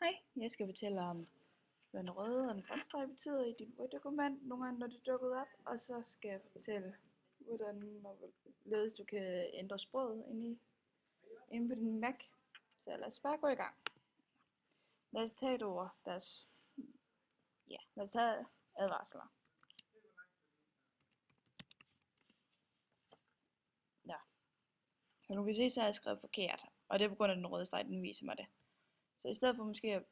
Hej, jeg skal fortælle om, hvad en rød og en grøn streg betyder i dit Word-dokument, nogle gange når det er dukket op, og så skal jeg fortælle, hvordan og hvorledes du kan ændre sproget inde på din Mac. Så lad os bare gå i gang. Lad os tage et ord, lad os tage advarsler. Ja, som du kan se, så har jeg skrevet forkert, og det er på grund af den røde streg, den viser mig det. Så i stedet for måske at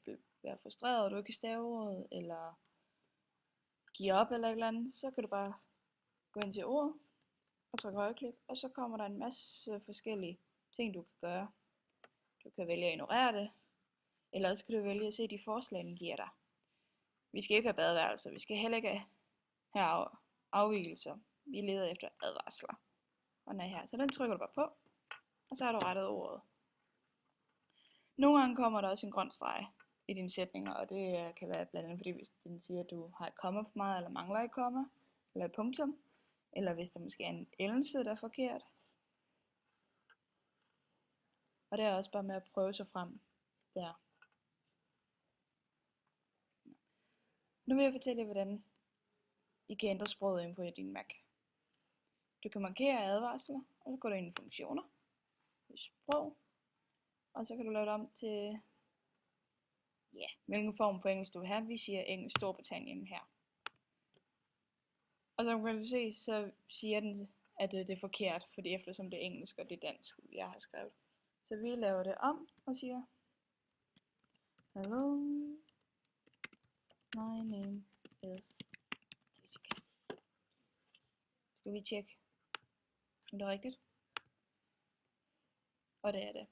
være frustreret, og du ikke kan stave ordet, eller give op eller et eller andet, så kan du bare gå ind til ord og trykke højreklik, og så kommer der en masse forskellige ting, du kan gøre. Du kan vælge at ignorere det, eller også kan du vælge at se de forslag, den giver dig. Vi skal ikke have badeværelser, vi skal heller ikke have afvigelser. Vi leder efter advarsler. Og den er her, så den trykker du bare på, og så har du rettet ordet. Nogle gange kommer der også en grøn streg i dine sætninger, og det kan være blandt andet fordi, hvis den siger, at du har et komma for meget, eller mangler et komma, eller et punktum, eller hvis der måske er en endelse, der er forkert. Og det er også bare med at prøve sig frem der. Nu vil jeg fortælle jer, hvordan I kan ændre sproget inde på din Mac. Du kan markere advarsler, og så går du ind i funktioner, i sprog, og så kan du lave det om til, hvilken form på engelsk du vil have. Vi siger engelsk Storbritannien her. Og så kan du se, så siger den, at det er forkert, fordi eftersom det er engelsk og det er dansk, jeg har skrevet. Så vi laver det om og siger, hello, my name is Jessica. Skal vi tjekke, om det er rigtigt? Og det er det.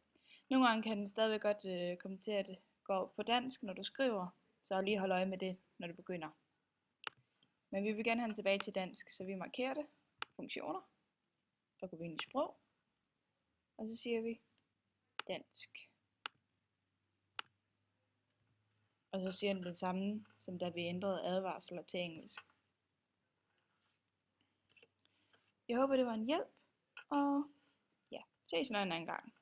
Nogle gange kan den stadigvæk godt komme til at gå på dansk, når du skriver, så lige hold øje med det, når du begynder. Men vi vil gerne have den tilbage til dansk, så vi markerer det, funktioner, så går vi ind i sprog, og så siger vi dansk. Og så siger den det samme, som da vi ændrede advarsler til engelsk. Jeg håber, det var en hjælp, og ses en anden gang.